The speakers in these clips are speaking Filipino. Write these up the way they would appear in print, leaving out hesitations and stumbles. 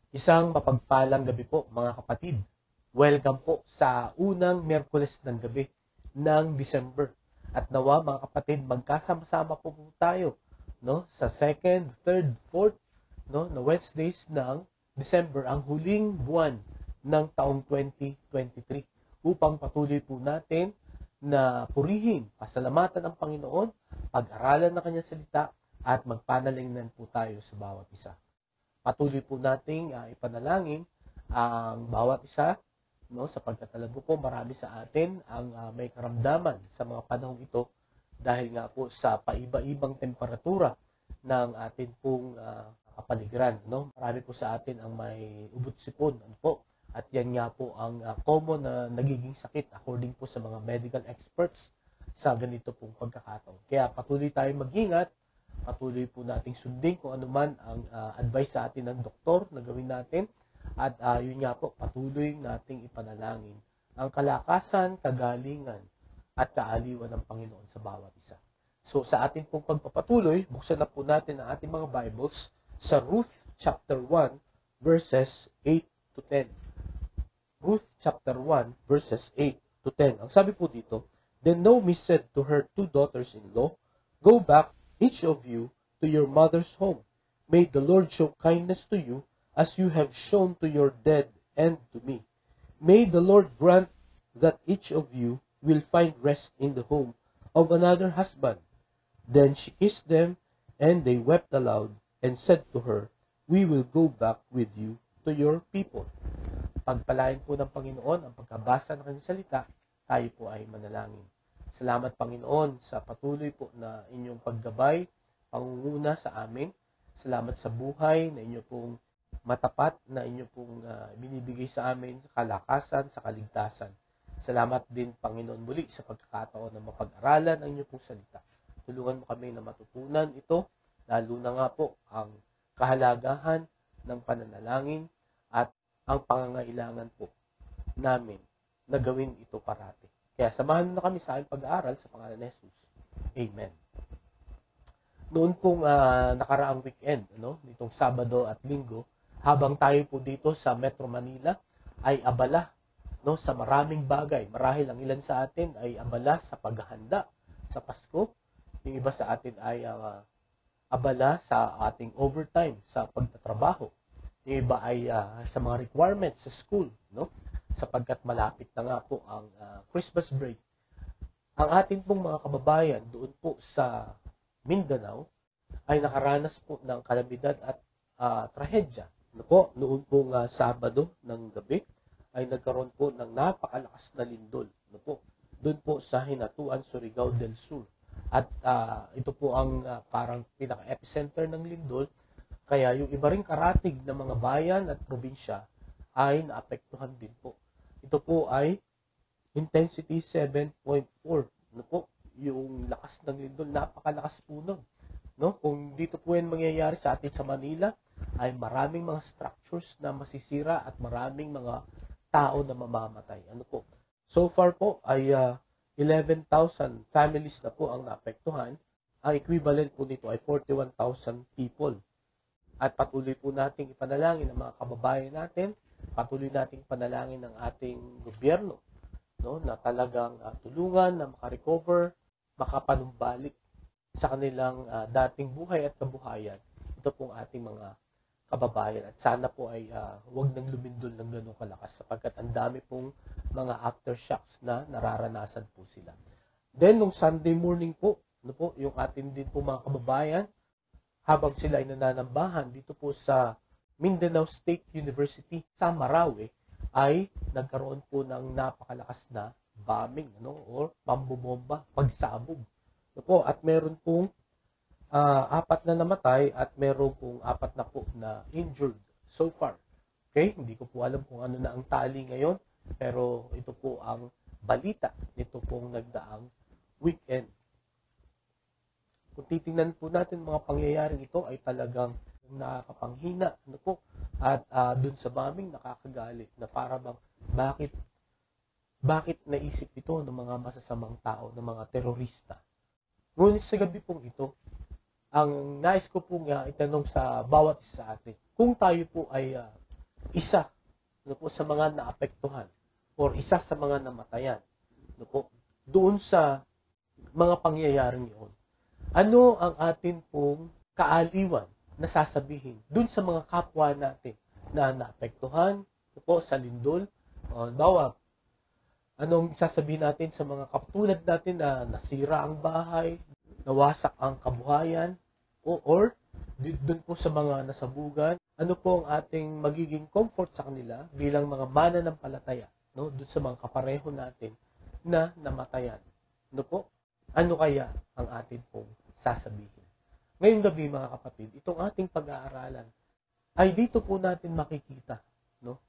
Isang mapagpalang gabi po mga kapatid. Welcome po sa unang Miyerkules ng gabi ng December. At nawa mga kapatid, magkasama-sama po tayo sa second, third, fourth na Wednesdays ng December, ang huling buwan ng taong 2023 upang patuloy po natin na purihin, pasalamatan ang Panginoon, pag-aralan ng kanyang salita at magpanalangin po tayo sa bawat isa. Patuloy po nating ipanalangin ang bawat isa, sapagkat alam po marami sa atin ang may karamdaman sa mga panahong ito dahil nga po sa paiba-ibang temperatura ng atin pong kapaligiran. Marami po sa atin ang may ubot-sipon. At yan nga po ang common na nagiging sakit according po sa mga medical experts sa ganito pong pagkakataon. Kaya patuloy tayong mag-ingat. Patuloy po nating sundin kung ano man ang advice sa atin ng doktor na gawin natin. At yun nga po, patuloy nating ipanalangin ang kalakasan, kagalingan, at kaaliwan ng Panginoon sa bawat isa. So sa ating pong pagpapatuloy, buksan na po natin ang ating mga Bibles sa Ruth chapter 1 verses 8 to 10. Ruth chapter 1 verses 8 to 10. Ang sabi po dito, "Then Naomi said to her two daughters-in-law, 'Go back, each of you, to your mother's home. May the Lord show kindness to you as you have shown to your dead and to me. May the Lord grant that each of you will find rest in the home of another husband.' Then she kissed them, and they wept aloud and said to her, 'We will go back with you to your people.'" Pagpalain po ng Panginoon ang pagkabasa ng kanyang salita, tayo po ay manalangin. Salamat Panginoon sa patuloy po na inyong paggabay, pangunguna sa amin. Salamat sa buhay na inyo pong matapat, na inyo pong binibigay sa amin sa kalakasan, sa kaligtasan. Salamat din Panginoon muli sa pagkakataon na mapag-aralan ang inyo pong salita. Tulungan mo kami na matutunan ito, lalo na nga po ang kahalagahan ng pananalangin at ang pangangailangan po namin na gawin ito parati. Kaya samahan na kami sa aking pag-aaral sa pangalan ni Jesus. Amen. Noon pong nakaraang weekend, nitong Sabado at Linggo, habang tayo po dito sa Metro Manila ay abala sa maraming bagay. Marahil ang ilan sa atin ay abala sa paghahanda sa Pasko. Yung iba sa atin ay abala sa ating overtime sa pagtatrabaho. Yung iba ay sa mga requirements sa school, sapagkat malapit na nga po ang Christmas break. Ang ating pong mga kababayan doon po sa Mindanao ay nakaranas po ng kalamidad at trahedya. Noon pong Sabado ng gabi ay nagkaroon po ng napakalakas na lindol. Doon po sa Hinatuan, Surigao del Sur. At ito po ang parang pinaka-epicenter ng lindol. Kaya yung iba ring karatig ng mga bayan at probinsya ay naapektuhan din po. Ito po ay intensity 7.4. Yung lakas ng lindol, napakalakas po nun. Kung dito po yan mangyayari sa atin sa Manila, ay maraming mga structures na masisira at maraming mga tao na mamamatay. So far po ay 11,000 families na po ang naapektuhan. Ang equivalent po nito ay 41,000 people. At patuloy po nating ipanalangin ang mga kababayan natin, patuloy nating panalangin ng ating gobyerno, na talagang tulungan na makarecover, makapanumbalik sa kanilang dating buhay at kabuhayan. Ito pong ating mga kababayan. At sana po ay huwag nang lumindol ng ganong kalakas sapagkat ang dami pong mga aftershocks na nararanasan po sila. Then, nung Sunday morning po, yung ating din po mga kababayan, habang sila ay nananambahan dito po sa Mindanao State University sa Marawi, ay nagkaroon po ng napakalakas na bombing or pambobomba, pagsabog. At meron pong 4 na namatay at meron pong 4 na po na injured so far. Okay? Hindi ko po alam kung ano na ang tali ngayon, pero ito po ang balita nito pong nagdaang weekend. Kung titingnan po natin mga pangyayaring ito ay talagang nakakapanghina at dun sa bombing nakakagalit na para bang bakit naisip ito ng mga masasamang tao, ng mga terorista. Ngunit sa gabi pong ito, ang nais ko pong itanong sa bawat isa sa atin, kung tayo po ay isa sa mga naapektuhan or isa sa mga namatayan doon sa mga pangyayaring yun. Ano ang atin pong kaaliwan na sasabihin doon sa mga kapwa natin na naapektuhan sa lindol? Bawa, anong sasabihin natin sa mga katulad natin na nasira ang bahay, nawasak ang kabuhayan, or doon po sa mga nasabugan? Ano po ang ating magiging comfort sa kanila bilang mga mananampalataya, doon sa mga kapareho natin na namatayan? Ano kaya ang atin pong sasabihin? Ngayong gabi mga kapatid, itong ating pag-aaralan ay dito po natin makikita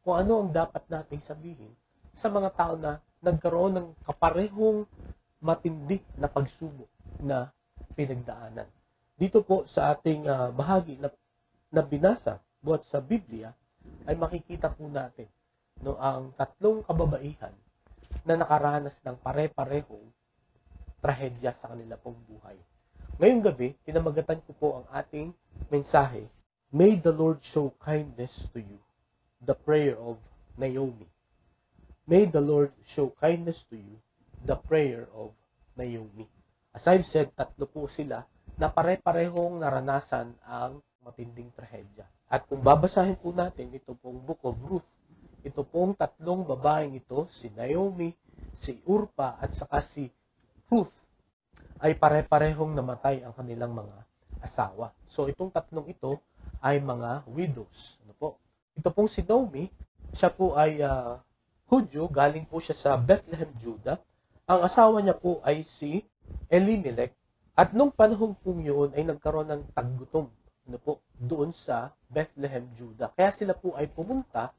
kung ano ang dapat nating sabihin sa mga tao na nagkaroon ng kaparehong matindi na pagsubok na pinagdaanan. Dito po sa ating bahagi na binasa buhat sa Biblia ay makikita po natin ang tatlong kababaihan na nakaranas ng pare-parehong trahedya sa kanila pong buhay. Ngayong gabi, pinamagatan ko po ang ating mensahe, May the Lord show kindness to you. The prayer of Naomi. May the Lord show kindness to you. The prayer of Naomi. As I've said, tatlo po sila na pare-parehong naranasan ang matinding trahedya. At kung babasahin po natin ito pong Book of Ruth, ito pong tatlong babaeng ito, si Naomi, si Orpah, at saka si Ruth, ay pare-parehong namatay ang kanilang mga asawa. So itong tatlong ito ay mga widows. Ito pong si Naomi, siya po ay Hudyo, galing po siya sa Bethlehem, Judah. Ang asawa niya po ay si Elimelech. At nung panahon pong yun ay nagkaroon ng taggutom doon sa Bethlehem, Judah. Kaya sila po ay pumunta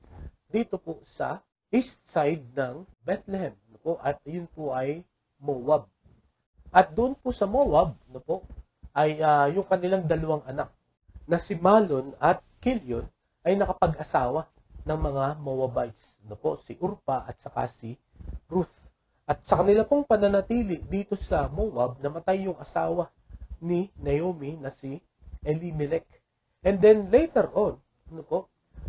dito po sa east side ng Bethlehem. At yun po ay Moab. At doon po sa Moab, ay yung kanilang dalawang anak na si Malon at Kilion ay nakapag-asawa ng mga Moabites. Si Orpah at saka si Ruth. At sa kanila pong pananatili dito sa Moab, namatay yung asawa ni Naomi na si Elimelech. And then later on,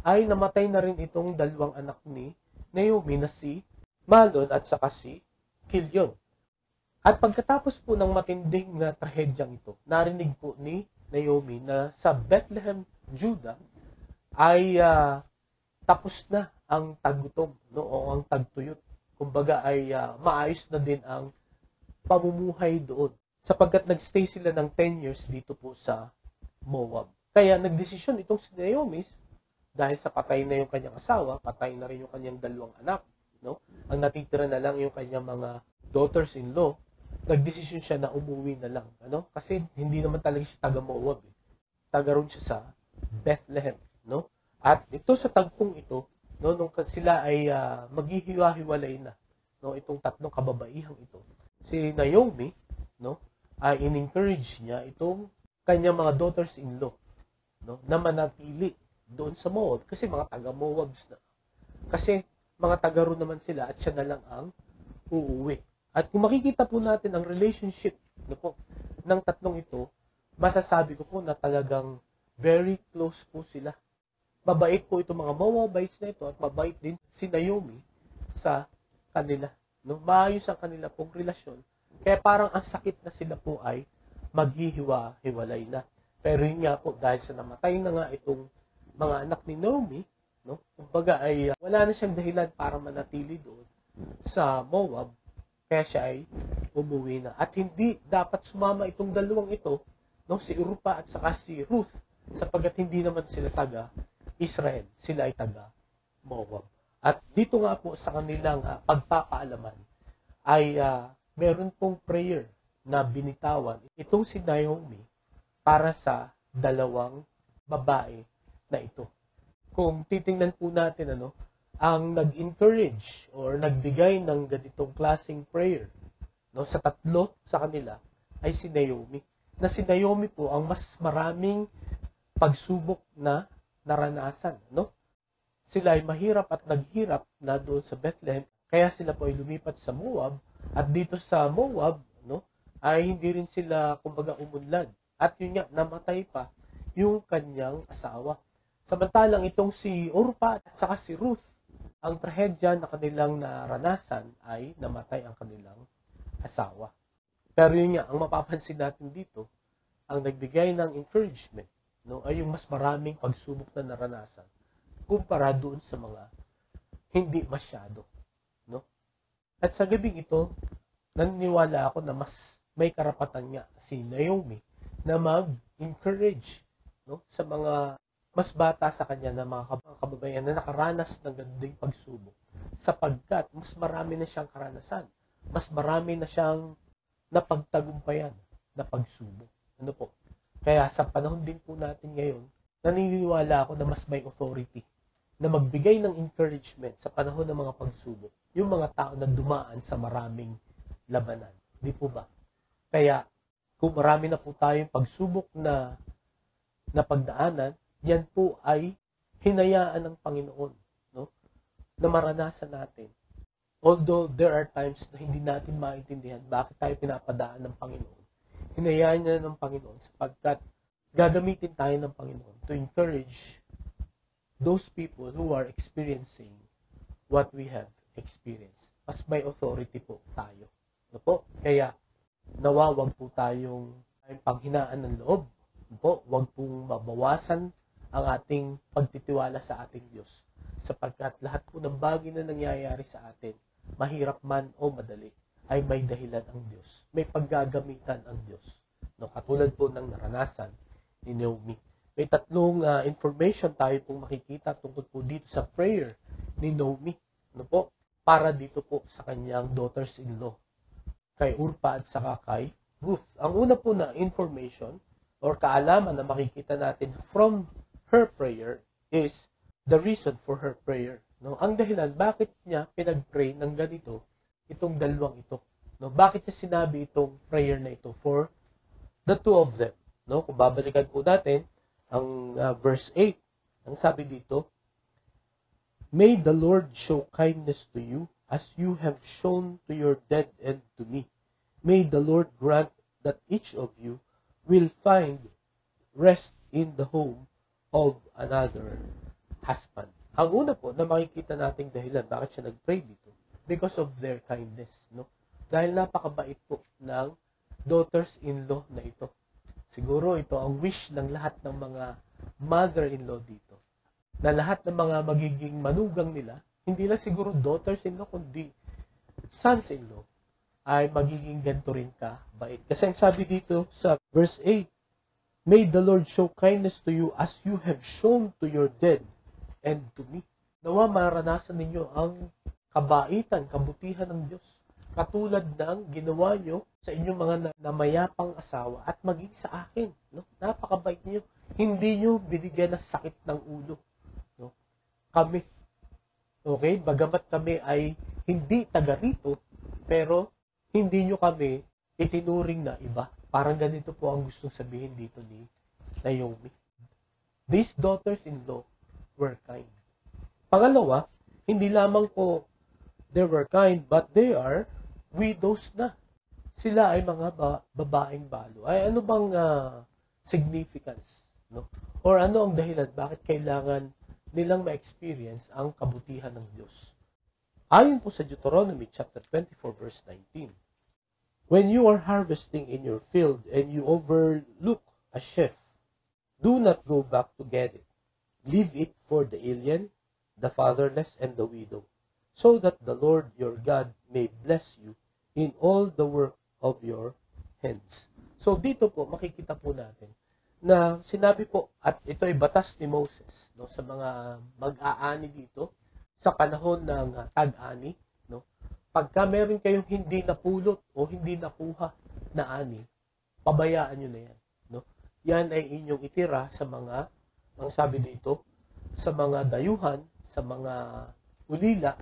ay namatay na rin itong dalawang anak ni Naomi na si Malon at saka si Kilion. At pagkatapos po ng matinding na trahedyang ito, narinig po ni Naomi na sa Bethlehem, Judah, ay tapos na ang taggutom o ang tagtuyot. Kumbaga ay maayos na din ang pamumuhay doon. Sapagkat nagstay sila ng 10 years dito po sa Moab. Kaya nagdesisyon itong si Naomi, dahil sa patay na yung kanyang asawa, patay na rin yung kanyang dalawang anak, ang natitira na lang yung kanyang mga daughters-in-law, nagdesisyon siya na umuwi na lang. Kasi hindi naman talaga siya taga Moab. Taga ron siya sa Bethlehem. At ito sa tagpong ito, nung sila ay maghihiwa-hiwalay na, itong tatlong kababaihang ito, si Naomi, ay in-encourage niya itong kanyang mga daughters-in-law, na manatili doon sa Moab, kasi mga taga-Moabs na. Kasi mga taga ron naman sila at siya na lang ang uuwi. At kung makikita po natin ang relationship ng tatlong ito, masasabi ko po na talagang very close po sila. Mabait po itong mga Moabites na ito at mabait din si Naomi sa kanila. Maayos ang kanila pong relasyon. Kaya parang ang sakit na sila po ay maghihiwa-hiwalay na. Pero yun nga po, dahil sa namatay na nga itong mga anak ni Naomi, kumbaga ay wala na siyang dahilan para manatili doon sa Moab, kaya siya ay umuwi na. At hindi dapat sumama itong dalawang ito, si Orpah at saka si Ruth, sapagkat hindi naman sila taga Israel, sila ay taga Moab. At dito nga po sa kanilang pagpapaalaman ay meron pong prayer na binitawan itong si Naomi para sa dalawang babae na ito. Kung titingnan po natin ang nag-encourage or nagbigay ng ganitong klaseng prayer sa tatlo sa kanila ay si Naomi. Na si Naomi po ang mas maraming pagsubok na naranasan. Sila ay mahirap at naghirap na doon sa Bethlehem, kaya sila po ay lumipat sa Moab, at dito sa Moab ay hindi rin sila kumbaga umunlad. At yun nga, namatay pa yung kanyang asawa. Samantalang itong si Orpa at saka si Ruth, ang trahedya na kanilang naranasan ay namatay ang kanilang asawa. Pero yun nga, ang mapapansin natin dito, ang nagbigay ng encouragement, no, ay yung mas maraming pagsubok na naranasan kumpara doon sa mga hindi masyado. No? At sa gabing ito, naniniwala ako na mas may karapatan nga si Naomi na mag-encourage, no, sa mga mas bata sa kanya na mga kababayan na nakaranas ng ganding pagsubok, sapagkat mas marami na siyang karanasan, mas marami na siyang napagtagumpayan na pagsubok. Ano po? Kaya sa panahon din po natin ngayon, naniniwala ako na mas may authority na magbigay ng encouragement sa panahon ng mga pagsubok, yung mga tao na dumaan sa maraming labanan. Di po ba? Kaya, kung marami na po tayong pagsubok na pagdaanan, yan po ay hinayaan ng Panginoon, no, na maranasan natin. Although there are times na hindi natin maintindihan bakit tayo pinapadaan ng Panginoon, hinayaan niya ng Panginoon sapagkat gagamitin tayo ng Panginoon to encourage those people who are experiencing what we have experienced. Mas may authority po tayo. No po? Kaya, nawawag po tayong panghinaan ng loob. No po? Wag pong mabawasan ang ating pagtitiwala sa ating Diyos. Sapagkat lahat po ng bagay na nangyayari sa atin, mahirap man o madali, ay may dahilan ang Diyos. May paggagamitan ang Diyos. No, katulad po ng naranasan ni Naomi. May tatlong information tayo pong makikita tungkol po dito sa prayer ni Naomi. No po? Para dito po sa kanyang daughters-in-law, kay Orpa at saka kay Ruth. Ang una po na information or kaalaman na makikita natin from her prayer is the reason for her prayer. No? Ang dahilan, bakit niya pinag-pray ng ganito itong dalawang ito? No? Bakit niya sinabi itong prayer na ito for the two of them? No? Kung babalikan po natin ang verse 8, ang sabi dito, "May the Lord show kindness to you as you have shown to your dead and to me. May the Lord grant that each of you will find rest in the home of another husband." Ang una po na makikita nating dahilan bakit siya nag-pray dito, because of their kindness, no? Dahil napakabait po ng daughters-in-law na ito. Siguro ito ang wish ng lahat ng mga mother-in-law dito, na lahat ng mga magiging manugang nila, hindi lang siguro daughters-in-law, kundi sons-in-law, ay magiging ganito rin ka bait. Kasi ang sabi dito sa verse 8, "May the Lord show kindness to you as you have shown to your dead and to me." Nawa maranasan ninyo ang kabaitan, kabutihan ng Diyos, katulad ng ginawa nyo sa inyong mga namayapang asawa at maging sa akin. No? Napakabait niyo. Hindi nyo binigyan ng sakit ng ulo. No? Kami. Okay? Bagamat kami ay hindi taga rito, pero hindi nyo kami itinuring na iba. Parang ganito po ang gustong sabihin dito ni Naomi. These daughters-in-law were kind. Pangalawa, hindi lamang po they were kind, but they are widows na. Sila ay mga babaeng balo. Ay ano bang significance? No? Or ano ang dahilan bakit kailangan nilang ma-experience ang kabutihan ng Diyos? Ayon po sa Deuteronomy chapter 24 verse 19, "When you are harvesting in your field and you overlook a sheaf, do not go back to get it. Leave it for the alien, the fatherless, and the widow, so that the Lord your God may bless you in all the work of your hands." So dito po makikita po natin na sinabi po, at ito ay batas ni Moses, no, sa mga mag-aani dito sa panahon ng tag-ani, no. Pagka meron kayong hindi napulot o hindi nakuha na ani, pabayaan nyo na yan, no. Yan ay inyong itira sa mga, ang sabi dito, sa mga dayuhan, sa mga ulila,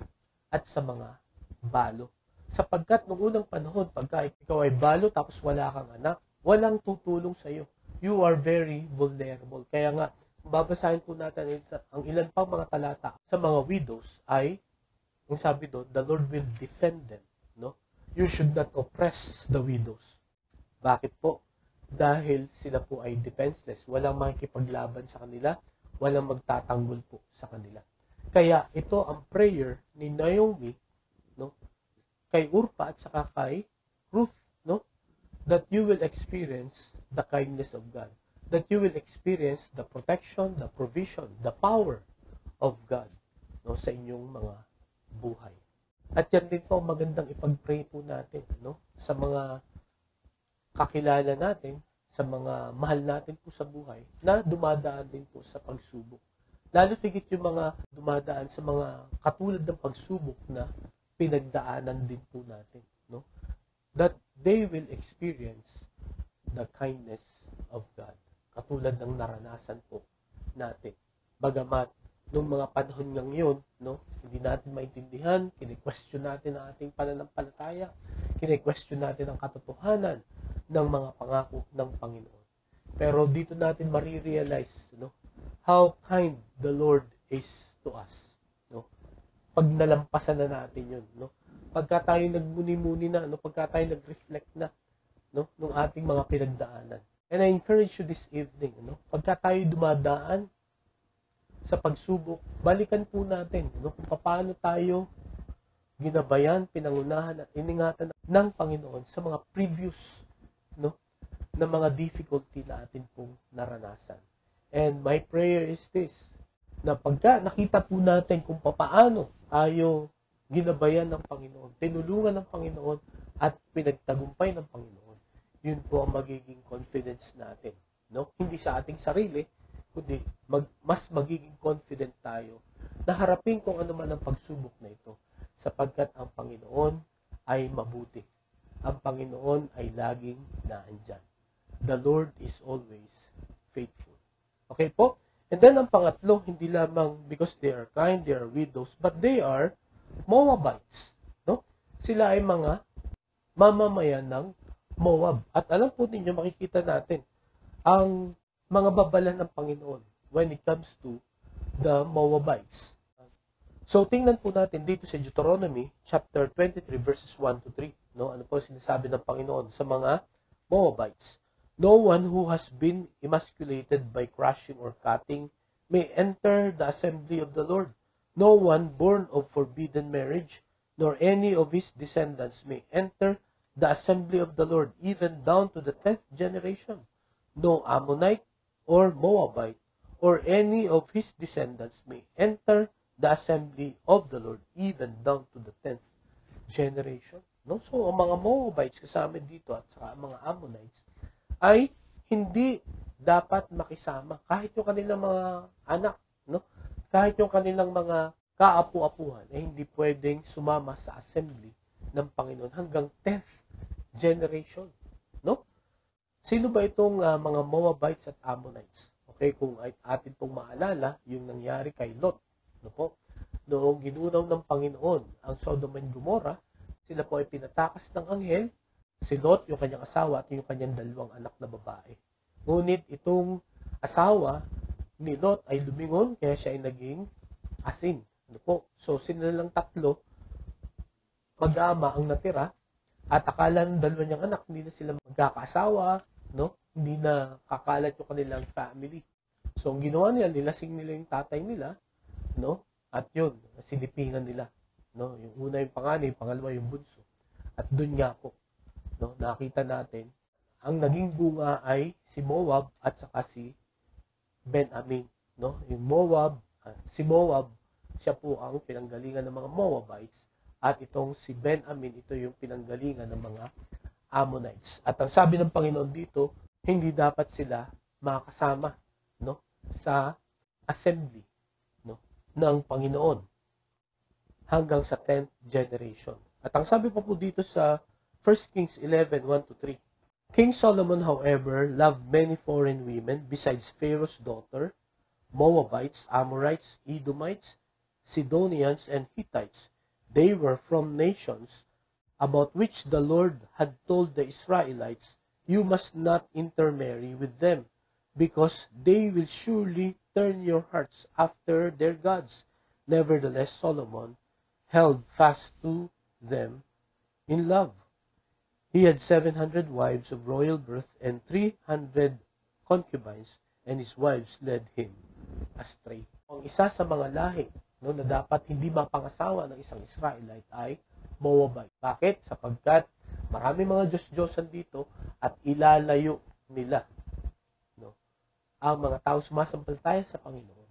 at sa mga balo. Sapagkat noong unang panahon, pagka ikaw ay balo tapos wala kang anak, walang tutulong sa iyo. You are very vulnerable. Kaya nga, babasahin po natin ang ilan pang mga talata sa mga widows ay, ang sabi doon, the Lord will defend them. No? You should not oppress the widows. Bakit po? Dahil sila po ay defenseless. Walang makikipaglaban sa kanila. walang magtatanggol po sa kanila. Kaya ito ang prayer ni Naomi, no, kay Orpah at saka kay Ruth, no, that you will experience the kindness of God, that you will experience the protection, the provision, the power of God, no, sa inyong mga buhay. At yan din po magandang ipag-pray po natin, no, sa mga kakilala natin, sa mga mahal natin po sa buhay na dumadaan din po sa pagsubok. Lalo tigit yung mga dumadaan sa mga katulad ng pagsubok na pinagdaanan din po natin, no? That they will experience the kindness of God. Katulad ng naranasan po natin. Bagamat nung mga panahon ngayon, no, hindi natin maintindihan, kine-question natin ang ating pananampalataya, kine-question natin ang katotohanan ng mga pangako ng Panginoon. Pero dito natin marirealize, no, how kind the Lord is to us, no? Pag nalampasan na natin 'yun, no? Pagka tayo nagmuni-muni na, no, pagka tayo nag-reflect na, no, ng ating mga pinagdaanan. And I encourage you this evening, no, pagka tayo dumadaan sa pagsubok, balikan po natin, no, kung paano tayo ginabayan, pinangunahan at iningatan ng Panginoon sa mga previous, no, na mga difficulty na atin pong naranasan. And my prayer is this, na pagka nakita po natin kung paano tayo ginabayan ng Panginoon, tinulungan ng Panginoon, at pinagtagumpay ng Panginoon, yun po ang magiging confidence natin, no? Hindi sa ating sarili, kundi mas magiging confident tayo na harapin kung ano man ang pagsubok na ito, sapagkat ang Panginoon ay mabuti. Ang Panginoon ay laging naandyan. The Lord is always faithful. Okay po? And then ang pangatlo, hindi lamang because they are kind, they are widows, but they are Moabites. No? Sila ay mga mamamayan ng Moab. At alam po ninyo, makikita natin ang mga babala ng Panginoon when it comes to the Moabites. So, tingnan po natin dito sa Deuteronomy chapter 23 verses 1 to 3. No? Ano po sinasabi ng Panginoon sa mga Moabites? No one who has been emasculated by crushing or cutting may enter the assembly of the Lord. No one born of forbidden marriage, nor any of his descendants may enter the assembly of the Lord, even down to the 10th generation. No Ammonite or Moabite or any of his descendants may enter the assembly of the Lord, even down to the 10th generation. No? So, ang mga Moabites kasama dito at saka ang mga Ammonites ay hindi dapat makisama kahit yung kanilang mga anak, no? Kahit yung kanilang mga kaapu-apuhan ay hindi pwedeng sumama sa assembly ng Panginoon hanggang 10th generation, no? Sino ba itong mga Moabites at Ammonites? Okay, kung atin pong maalala yung nangyari kay Lot, no po? Noong ginunaw ng Panginoon ang Sodom and Gomorrah, sila po ay pinatakas ng anghel, si Lot, yung kanyang asawa, at yung kanyang dalawang anak na babae. Ngunit itong asawa ni Lot ay lumingon, kaya siya ay naging asin. Ano po? So, sila lang tatlo, mag-ama ang natira, at akala ng dalawa niyang anak, hindi na sila magkakasawa, no? Hindi na kakalat yung kanilang family. So, ang ginawa nila, nilasing nila yung tatay nila, no? At yun, silipingan nila, no? Yung una yung panganay, yung pangalawa yung bunso. At dun nga po, no, nakita natin, ang naging bunga ay si Moab at saka si Ben-Amin, no? Yung Moab, si Moab, siya po ang pinanggalingan ng mga Moabites, at itong si Ben-Amin, ito yung pinanggalingan ng mga Ammonites. At ang sabi ng Panginoon dito, hindi dapat sila makasama, no, sa assembly, no, ng Panginoon hanggang sa 10th generation. At ang sabi pa po dito sa 1 Kings 11, 1 to 3. King Solomon, however, loved many foreign women besides Pharaoh's daughter, Moabites, Amorites, Edomites, Sidonians, and Hittites. They were from nations about which the Lord had told the Israelites, "You must not intermarry with them, because they will surely turn your hearts after their gods." Nevertheless, Solomon held fast to them in love. He had 700 wives of royal birth and 300 concubines, and his wives led him astray. Ang isa sa mga lahi, no, na dapat hindi mapangasawa ng isang Israelite ay Moabite. Bakit? Sapagkat marami mga Diyos-Diyosan dito at ilalayo nila, no, ang mga tao sumasampalataya sa Panginoon,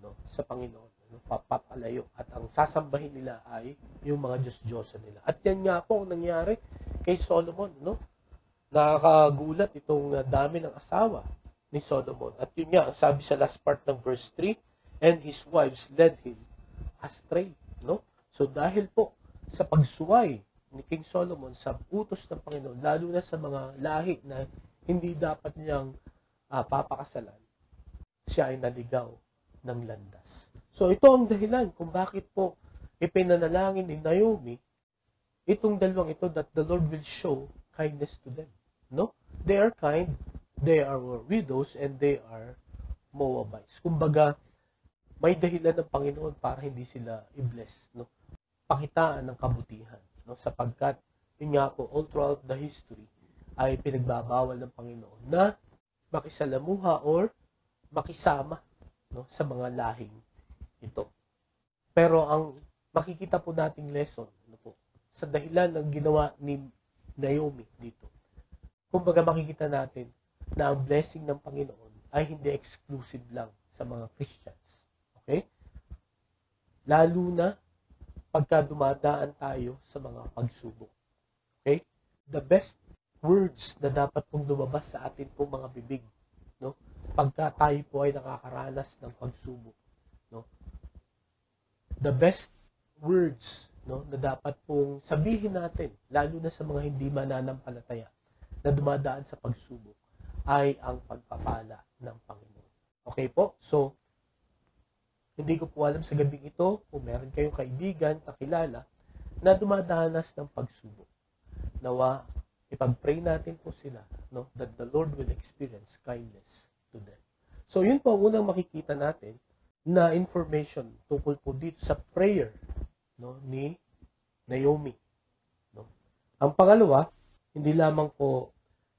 no, sa Panginoon, no, papalayo, at ang sasambahin nila ay yung mga Diyos-Diyosan nila. At yan nga po ang nangyari kay Solomon, no? Nakakagulat itong dami ng asawa ni Solomon. At yun nga, sabi sa last part ng verse 3, and his wives led him astray, no? So dahil po sa pagsuway ni King Solomon sa utos ng Panginoon, lalo na sa mga lahi na hindi dapat niyang papakasalan, siya ay naligaw ng landas. So ito ang dahilan kung bakit po ipinanalangin ni Naomi itong dalawang ito, that the Lord will show kindness to them. No? They are kind, they are widows, and they are Moabites. Kumbaga, may dahilan ng Panginoon para hindi sila i-bless, no? Pakitaan ng kabutihan, no? Sapagkat, yun nga po, all throughout the history, ay pinagbabawal ng Panginoon na makisalamuha or makisama, no, sa mga lahing ito. Pero ang makikita po nating lesson, ano po, sa dahilan ng ginawa ni Naomi dito, kumbaga makikita natin na ang blessing ng Panginoon ay hindi exclusive lang sa mga Christians. Okay? Lalo na pagka dumadaan tayo sa mga pagsubok. Okay? The best words na dapat pong lumabas sa atin po mga bibig, no? Pagka tayo po ay nakakaranas ng pagsubok, no? The best words, no, na dapat pong sabihin natin, lalo na sa mga hindi mananampalataya na dumadaan sa pagsubok, ay ang pagpapala ng Panginoon. Okay po? So, hindi ko po alam sa gabing ito kung meron kayong kaibigan, kakilala, na dumadanas ng pagsubok. Nawa, ipag-pray natin po sila, no, that the Lord will experience kindness to them. So, yun po ang unang makikita natin na information tungkol po dito sa prayer, no, ni Naomi. No? Ang pangalawa, hindi lamang po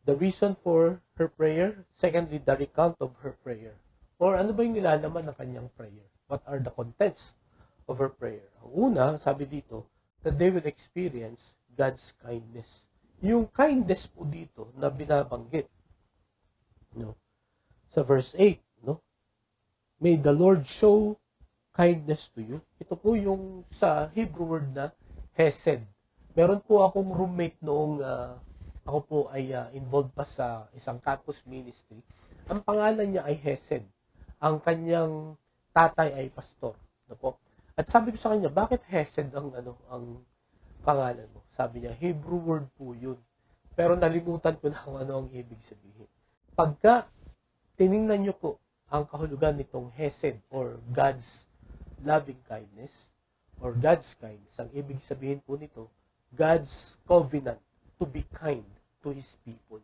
the reason for her prayer, secondly, the recount of her prayer. Or ano ba yung nilalaman ng kanyang prayer? What are the contents of her prayer? Ang una, sabi dito, that they will experience God's kindness. Yung kindness po dito na binabanggit, no, sa verse 8, no? May the Lord show kindness to you. Ito po yung sa Hebrew word na hesed. Meron po akong roommate noong ako po ay involved pa sa isang campus ministry. Ang pangalan niya ay Hesed. Ang kanyang tatay ay pastor. No po? At sabi ko sa kanya, bakit Hesed ang pangalan mo? Sabi niya, Hebrew word po yun. Pero nalimutan ko na kung ano ang ibig sabihin. Pagka tiningnan niyo po ang kahulugan nitong Hesed or God's loving kindness or God's kindness, ang ibig sabihin po nito, God's covenant to be kind to His people.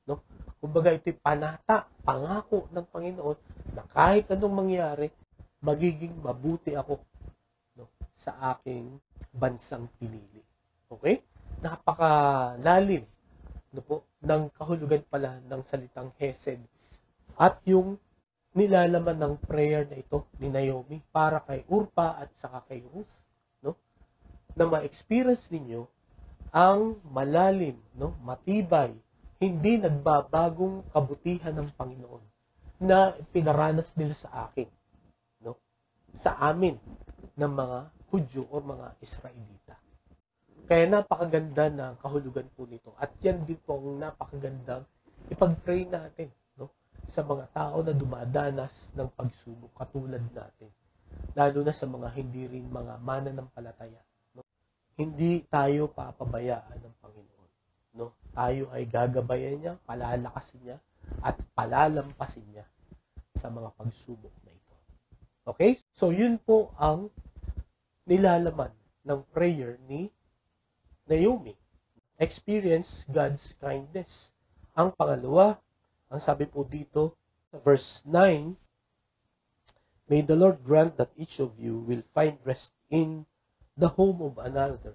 No? Kumbaga ito'y panata, pangako ng Panginoon na kahit anong mangyari, magiging mabuti ako, no, sa aking bansang pinili. Okay? Napakalalim, no po, ng kahulugan pala ng salitang Hesed. At yung nilalaman ng prayer na ito ni Naomi para kay Urpa at saka kay Ruth, no, na ma-experience ninyo ang malalim, no, matibay, hindi nagbabagong kabutihan ng Panginoon na pinaranas nila sa akin, no, sa amin ng mga Hudyo o mga Israelita. Kaya napakaganda na kahulugan po nito. At yan din po ang napakagandang ipag-pray natin, no, sa mga tao na dumadanas ng pagsubok katulad natin. Lalo na sa mga hindi rin mga mananampalataya. No? Hindi tayo papabayaan ng Panginoon. No? Tayo ay gagabayan niya, palalakasin niya, at palalampasin niya sa mga pagsubok na ito. Okay? So, yun po ang nilalaman ng prayer ni Naomi. Experience God's kindness. Ang pangalawa, ang sabi po dito sa verse 9, may the Lord grant that each of you will find rest in the home of another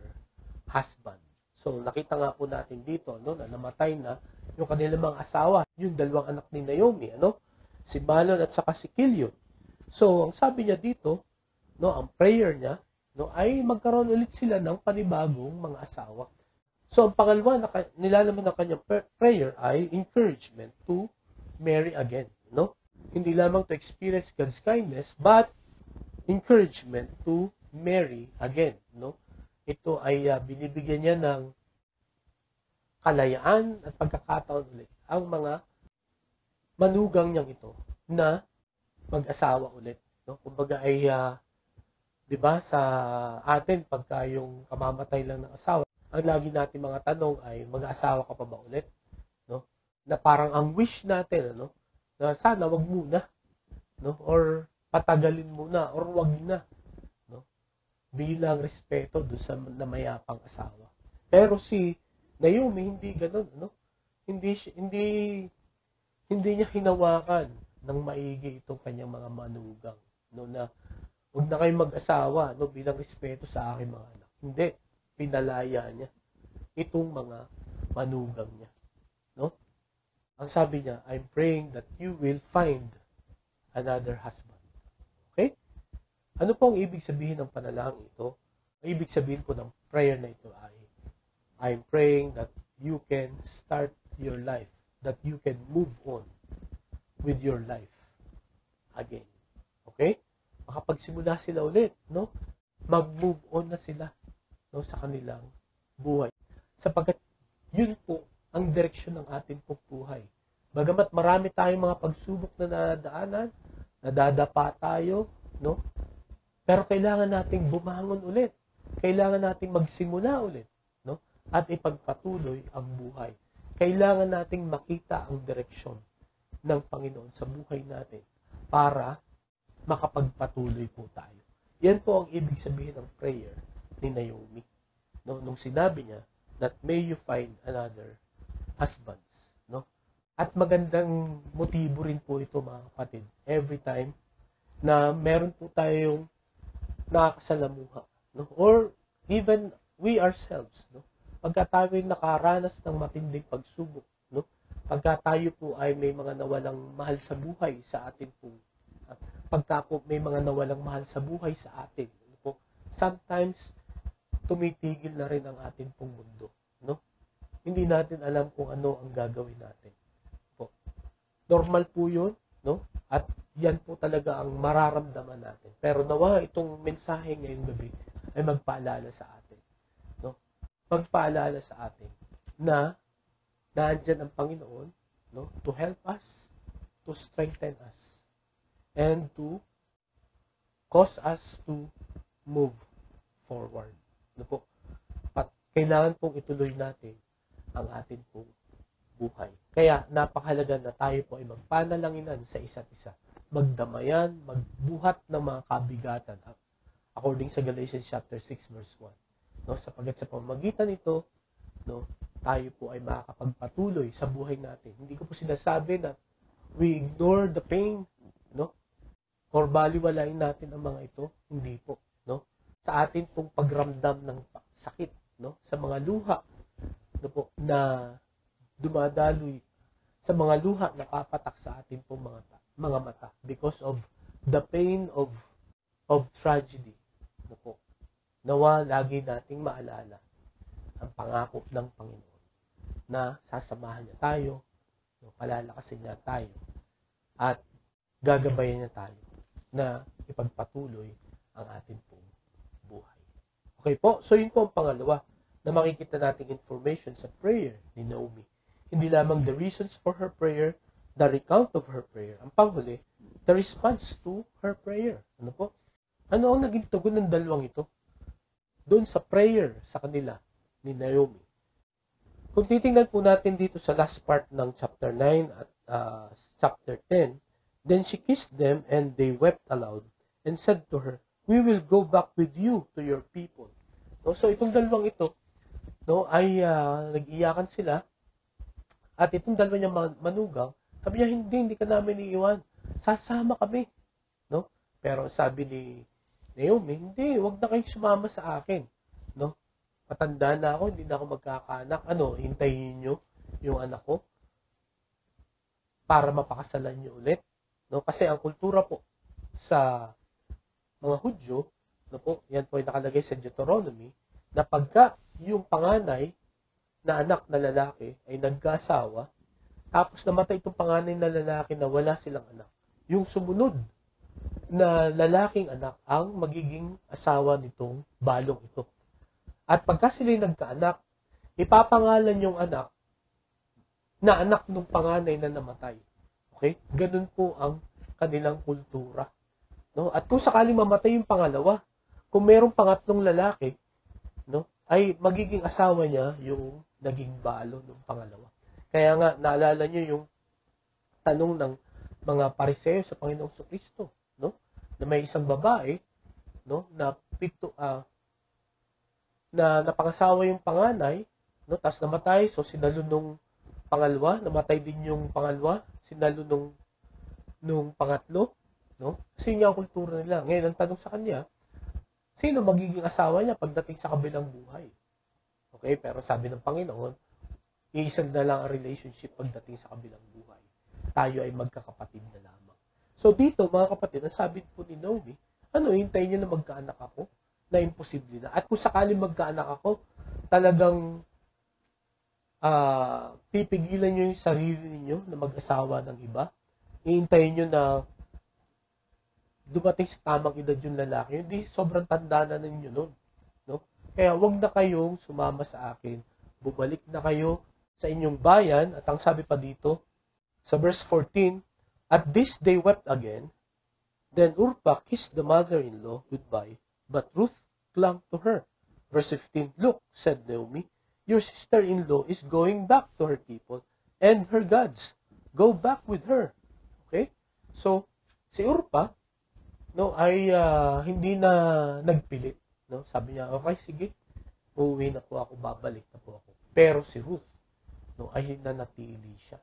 husband. So, nakita nga po natin dito, no, na namatay na yung kanilang mga asawa, yung dalawang anak ni Naomi, ano? si Malon at saka si Killion. So, ang sabi niya dito, no, ang prayer niya, no, ay magkaroon ulit sila ng panibagong mga asawa. So, ang pangalawa na nilalaman ng kanyang prayer ay encouragement to marry again, no? Hindi lamang to experience God's kindness, but encouragement to marry again, no? Ito ay binibigyan niya ng kalayaan at pagkakataon ulit ang mga manugang niyang ito na mag-asawa ulit, no? Kumbaga ay 'di ba, sa atin pagka yung kamamatay lang ng asawa, ang lagi natin mga tanong ay mag-aasawa ka pa ba ulit, no? Na parang ang wish natin, ano, na sana wag muna, no? Or patagalin muna or wag na, no? Bilang respeto do sa namayapang asawa. Pero si Naomi hindi ganoon, no? Hindi niya hinawakan ng maigi itong kanyang mga manugang, no, na huwag na kayong mag-asawa, no, bilang respeto sa aking mga anak. Hindi, pinalaya niya itong mga manugang niya, no? Ang sabi niya, I'm praying that you will find another husband. Okay? Ano po ang ibig sabihin ng panalangin ito? Ang ibig sabihin po ng prayer na ito ay, I'm praying that you can start your life, that you can move on with your life again. Okay? Makapagsimula sila ulit, no? Mag-move on na sila, no, sa kanilang buhay. Sapagkat yun po ang direksyon ng ating pong buhay. Bagamat marami tayong mga pagsubok na nadaanan, nadadapa tayo, no? Pero kailangan nating bumangon ulit. Kailangan nating magsimula ulit, no? At ipagpatuloy ang buhay. Kailangan nating makita ang direksyon ng Panginoon sa buhay natin para makapagpatuloy po tayo. Yan po ang ibig sabihin ng prayer ni Naomi. No, nung sinabi niya that may you find another husbands, no? At magandang motibo rin po ito, mga kapatid. Every time na meron po tayong nakakasalamuha, no? Or even we ourselves, no? Pagka tayo nakaranas ng matinding pagsubok, no? Pagka tayo po ay may mga nawalang mahal sa buhay sa atin po, at pagka po may mga nawalang mahal sa buhay sa atin, po, sometimes tumitigil na rin ang atin pong mundo, no? Hindi natin alam kung ano ang gagawin natin. Po. Normal po 'yun, no? At yan po talaga ang mararamdaman natin. Pero nawa itong mensahe ngayong gabi ay magpaalala sa atin, no? Magpaalala sa atin na nandiyan ang Panginoon, no, to help us, to strengthen us, and to cause us to move forward. Ano po? At kailangan pong ituloy natin ang atin pong buhay. Kaya napakahalaga na tayo po ay magpanalanginan sa isa't isa. Magdamayan, magbuhat ng mga kabigatan. According sa Galatians chapter 6 verse 1. No, sapagkat sa pamamagitan nito, no, tayo po ay makakapagpatuloy sa buhay natin. Hindi ko po sinasabi na we ignore the pain, no? Or baliwalain natin ang mga ito, hindi po, no? Sa atin pong pagramdam ng sakit, no? Sa mga luha, no po, na dumadaloy, sa mga luha na papatak sa atin pong mga mata because of the pain of tragedy, no po. Nawa lagi nating maalala ang pangako ng Panginoon na sasamahan niya tayo, no, palalakasin niya tayo, at gagabayan niya tayo na ipagpatuloy ang ating pong buhay. Okay po, so yun po ang pangalawa na makikita nating information sa prayer ni Naomi. Hindi lamang the reasons for her prayer, the recount of her prayer. Ang panghuli, the response to her prayer. Ano po? Ano ang naging tugon ng dalawang ito? Doon sa prayer sa kanila ni Naomi. Kung titingnan po natin dito sa last part ng chapter 9 at chapter 10, then she kissed them, and they wept aloud, and said to her, we will go back with you to your people. No? So, itong dalawang ito, no, ay nag-iyakan sila, at itong dalawa niyang manugang, sabi niya, hindi ka namin iiwan. Sasama kami. No? Pero sabi ni Naomi, hindi, wag na kayong sumama sa akin. No? Matanda na ako, hindi na ako magkakaanak. Ano, hintayin niyo yung anak ko para mapakasalan niyo ulit. No? Kasi ang kultura po sa mga Hudyo, no po, yan po ay nakalagay sa Deuteronomy, na pagka yung panganay na anak na lalaki ay nagkasawa, tapos namatay itong panganay na lalaki na wala silang anak, yung sumunod na lalaking anak ang magiging asawa nitong balong ito. At pagka sila'y nagkaanak, ipapangalan yung anak na anak ng panganay na namatay. Okay? Ganun po ang kanilang kultura. No? At kung sakaling mamatay yung pangalawa, kung mayroong pangatlong lalaki, no, ay magiging asawa niya yung naging balo ng pangalawa. Kaya nga, naalala niyo yung tanong ng mga pariseo sa Panginoong Kristo, no? Na may isang babae, no, na napangasawa yung panganay, no, tapos namatay, so sinalo nung pangalawa, namatay din yung pangalawa, sinalo nung pangatlo, no? Kasi yun yung kultura nila. Ngayon, ang tanong sa kanya, sino magiging asawa niya pagdating sa kabilang buhay? Okay, pero sabi ng Panginoon, iisa na lang ang relationship pagdating sa kabilang buhay. Tayo ay magkakapatid na lamang. So dito, mga kapatid, ang sabi po ni Naomi, hintayin niyo na magkaanak ako? Na imposible na. At kung sakaling magkaanak ako, talagang pipigilan niyo yung sarili niyo na mag-asawa ng iba. Ihintayin niyo na dumating sa tamang edad yung lalaki. Hindi, sobrang tanda na ninyo nun. No? Kaya wag na kayong sumama sa akin. Bumalik na kayo sa inyong bayan. At ang sabi pa dito, sa verse 14, at this they wept again. Then Orpah kissed the mother-in-law goodbye, but Ruth clung to her. Verse 15, look, said Naomi, your sister-in-law is going back to her people and her gods. Go back with her. Okay? So, si Orpah, no, ay hindi na nagpilit. No? Sabi niya, okay, sige, uuwi na po ako, babalik na po ako. Pero si Ruth, no, ay nanatili siya.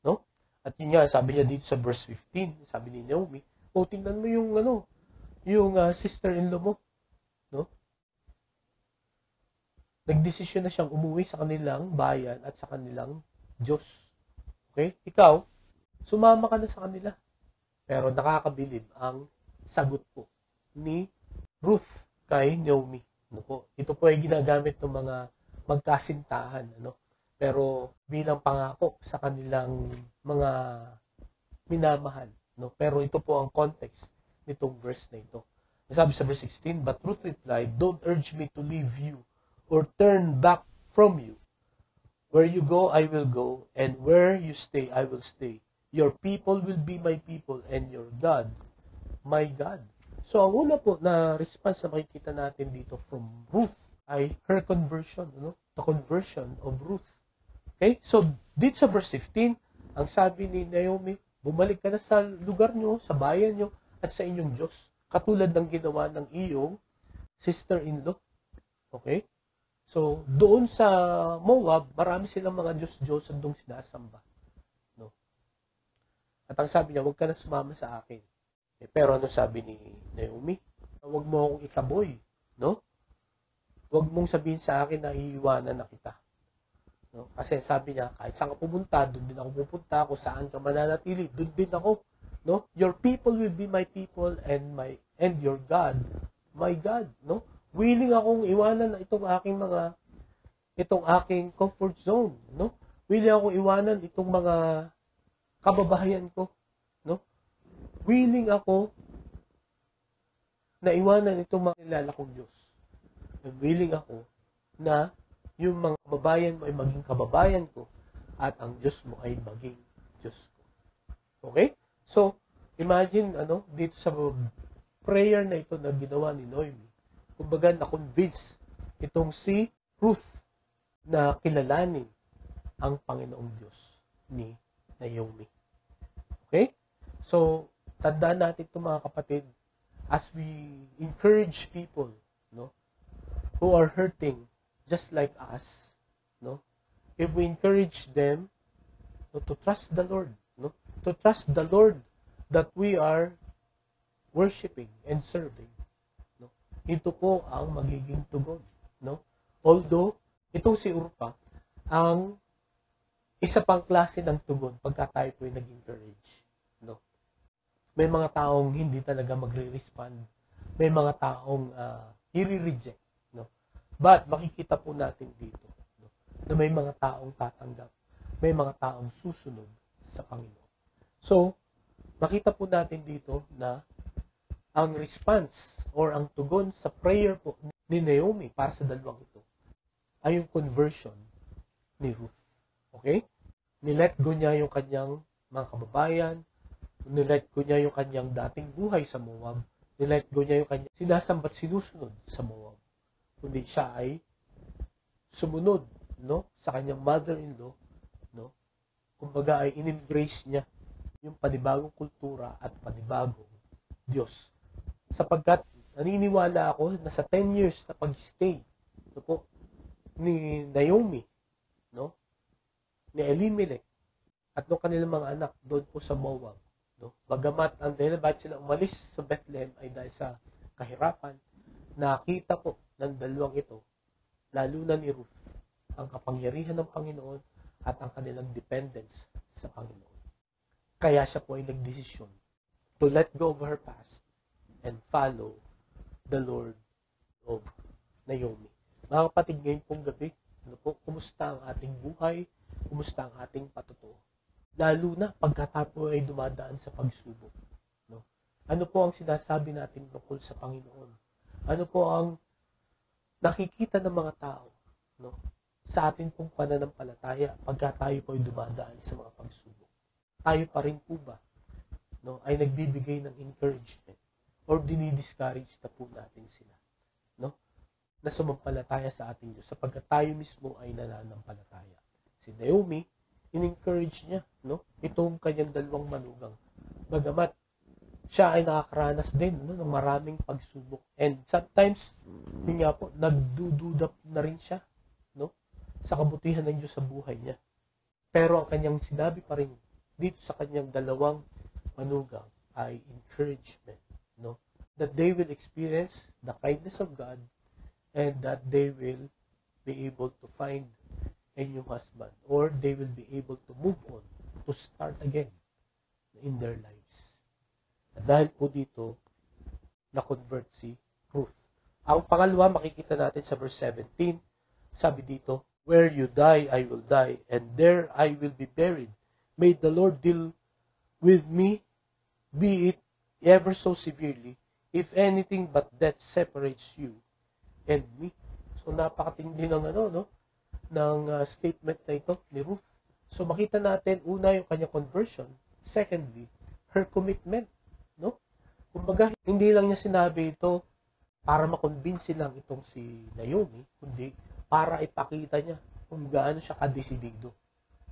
No? At yun nga, sabi niya dito sa verse 15, sabi ni Naomi, tingnan mo yung sister-in-law mo. No? Nagdesisyon na siyang umuwi sa kanilang bayan at sa kanilang Diyos. Okay? Ikaw, sumama ka na sa kanila. Pero nakakabilib ang sagot po ni Ruth kay Naomi. Ano po? Ito po ay ginagamit ng mga magkasintahan. Ano? Pero bilang pangako sa kanilang mga minamahal. No? Pero ito po ang context nitong verse na ito. Sabi sa verse 16, but Ruth replied, don't urge me to leave you or turn back from you. Where you go, I will go, and where you stay, I will stay. Your people will be my people, and your God, my God. So, ang una po na response na makikita natin dito from Ruth ay her conversion, the conversion of Ruth. Okay? So, dito sa verse 15, ang sabi ni Naomi, bumalik ka na sa lugar nyo, sa bayan nyo, at sa inyong Diyos. Katulad ng ginawa ng iyong sister-in-law. Okay? So, doon sa Moab, marami silang mga Diyos-Diyosan doon sinasamba. No? At ang sabi niya, huwag ka na sumama sa akin. Pero ano sabi ni Naomi? Huwag mo akong itaboy. No? Huwag mong sabihin sa akin na iiwanan na kita. No? Kasi sabi niya, kahit saan ka pumunta, doon din ako pupunta. Kung saan ka mananatili, doon din ako. No? Your people will be my people and your God, my God. No? Willing akong iwanan na itong aking comfort zone, no? Willing akong iwanan itong mga kababayan ko, no? Willing ako na iwanan itong mga kilala kong Diyos. And willing ako na yung mga kababayan mo ay maging kababayan ko at ang Diyos mo ay maging Diyos ko. Okay? So, imagine dito sa prayer na ito na ginawa ni Naomi. Kumbaga, na-convince itong si Ruth na kilalanin ang Panginoong Diyos ni Naomi. Okay? So, tandaan natin ito mga kapatid, as we encourage people, who are hurting just like us, if we encourage them to trust the Lord, to trust the Lord that we are worshiping and serving, ito po ang magiging tugon. Although, itong si Orpah, ang isa pang klase ng tugon pagka tayo po ay nag-encourage. May mga taong hindi talaga magre-respond. May mga taong i-reject. No? But makikita po natin dito, no, na may mga taong tatanggap. May mga taong susunod sa Panginoon. So, makita po natin dito na ang response or ang tugon sa prayer po ni Naomi para sa dalawang ito ay yung conversion ni Ruth. Okay? Nilet go niya yung kanyang mga kababayan, nilet go niya yung kanyang dating buhay sa Moab, nilet go niya yung kanyang sinasambat sinusunod sa Moab. Kundi siya ay sumunod, no, sa kanyang mother-in-law, no? Kumbaga ay in-embrace niya yung panibagong kultura at panibagong Diyos. Sapagkat naniniwala ako na sa 10 years na pag-stay, no po, ni Naomi, no, ni Elimelech, at ng kanilang mga anak doon po sa Moab, no, bagamat ang dahilan bakit sila umalis sa Bethlehem ay dahil sa kahirapan, nakita po ng dalawang ito, lalo na ni Ruth, ang kapangyarihan ng Panginoon at ang kanilang dependence sa Panginoon. Kaya siya po ay nagdesisyon to let go of her past and follow the Lord of Naomi. Mga kapatid, ngayon pong gabi, ano po, kumusta ang ating buhay? Kumusta ang ating patutuo? Lalo na pagkatapo ay dumadaan sa pagsubok. No? Ano po ang sinasabi natin tungkol sa Panginoon? Ano po ang nakikita ng mga tao, no, sa atin pong pananampalataya pagka tayo po ay dumadaan sa mga pagsubok? Tayo pa rin po ba, no, ay nagbibigay ng encouragement or dinidiscourage na po natin sila, no, na sumampalataya sa ating Diyos sapagkat tayo mismo ay nananampalataya? Si Naomi, in-encourage niya, no, itong kanyang dalawang manugang. Bagamat siya ay nakakaranas din, no, ng maraming pagsubok. And sometimes, yun nga po, nagdududa na rin siya, no, sa kabutihan ng Diyos sa buhay niya. Pero ang kanyang sinabi pa rin dito sa kanyang dalawang manugang ay encouragement, no, that they will experience the kindness of God and that they will be able to find a new husband or they will be able to move on, to start again in their lives. At dahil po dito, na-convert si Ruth. Ang pangalawa, makikita natin sa verse 17, sabi dito, where you die, I will die, and there I will be buried. May the Lord deal with me, be it ever so severely, if anything but death separates you and me. So, napakatindi ng statement na ito ni Ruth. So, makita natin, una, yung kanyang conversion. Secondly, her commitment. No? Kumbaga, hindi lang niya sinabi ito para makonvince lang itong si Naomi, kundi para ipakita niya kung gaano siya kadesidido,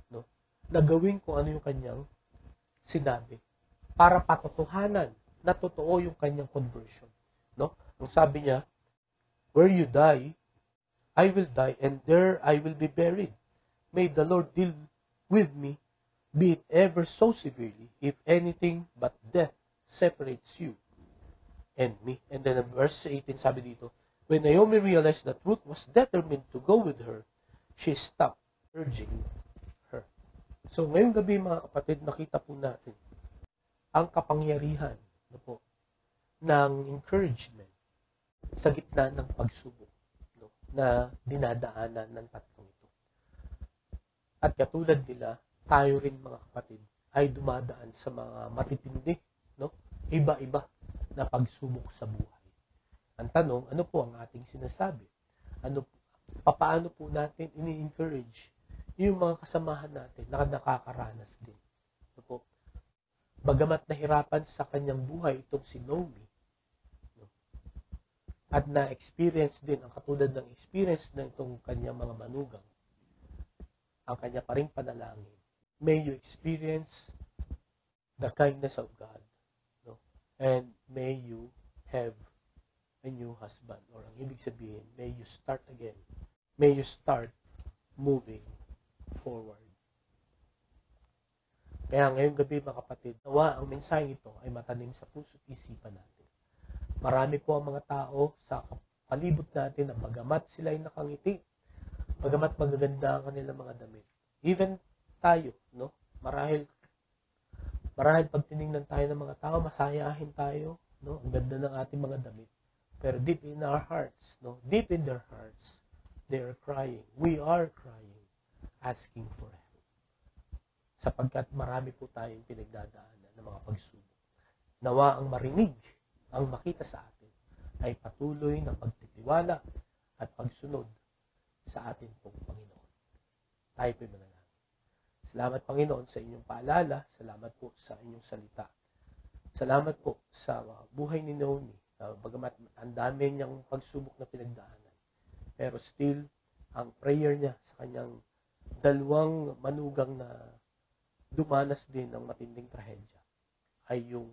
no, na gawin kung ano yung kanyang sinabi para patotohanan na totoo yung kanyang conversion, no? Nung sabi niya, where you die, I will die, and there I will be buried. May the Lord deal with me, be it ever so severely, if anything but death separates you and me. And then in verse 18, sabi dito, when Naomi realized that Ruth was determined to go with her, she stopped urging her. So ngayong gabi, mga kapatid, nakita po natin ang kapangyarihan, no po, ng encouragement sa gitna ng pagsubok, no, na dinadaanan ng tatlong ito. At katulad nila, tayo rin, mga kapatid, ay dumadaan sa mga matitindi, no, iba-iba na pagsubok sa buhay. Ang tanong, ano po ang ating sinasabi? Paano po natin ini-encourage yung mga kasamahan natin na nakakaranas din? Ano po? Bagamat nahirapan sa kanyang buhay itong si Naomi, no, at na-experience din ang katulad ng experience ng itong kanyang mga manugang, ang kanya pa ring panalangin, may you experience the kindness of God, no? And may you have a new husband, or ang ibig sabihin, may you start again. May you start moving forward. Kaya ngayong gabi, mga kapatid, nawa ang mensaheng ito ay matanim sa puso't isipan natin. Marami po ang mga tao sa palibot natin na bagamat sila ay nakangiti, bagamat magaganda ang kanilang mga damit. Even tayo, no? Marahil Marahil pag tinignan tayo ng mga tao, masayahin tayo, no? Ang ganda ng ating mga damit. Pero deep in our hearts, no? Deep in their hearts, they are crying. We are crying, asking for help. Sapagkat marami po tayong pinagdadaanan ng mga pagsubok. Nawa ang marinig, ang makita sa atin, ay patuloy na pagtitiwala at pagsunod sa atin pong Panginoon. Tayo po'y manalangin. Salamat, Panginoon, sa inyong paalala. Salamat po sa inyong salita. Salamat po sa buhay ni Naomi. Bagamat ang dami niyang pagsubok na pinagdaanan. Pero still, ang prayer niya sa kanyang dalawang manugang na dumanas din ng matinding trahedya ay yung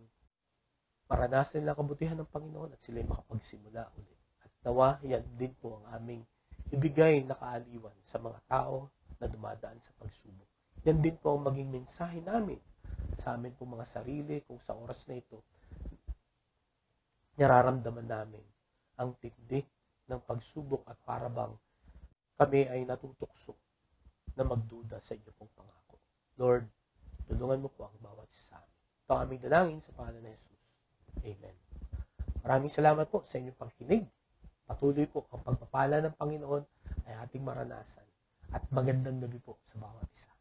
maranasan nila kabutihan ng Panginoon at sila'y makapagsimula ulit. At nawa, yan din po ang aming ibigay na kaaliwan sa mga tao na dumadaan sa pagsubok. Yan din po ang maging mensahe namin sa amin po mga sarili kung sa oras na ito nararamdaman namin ang tindi ng pagsubok at parabang kami ay natutukso na magduda sa inyo pong pangako. Lord, tulungan mo po ang bawat isa sa amin. Ito ang aming dalangin sa pangalan ni Jesus. Amen. Maraming salamat po sa inyong pagkinig. Patuloy po ang pagpapala ng Panginoon ay ating maranasan. At magandang gabi po sa bawat isa.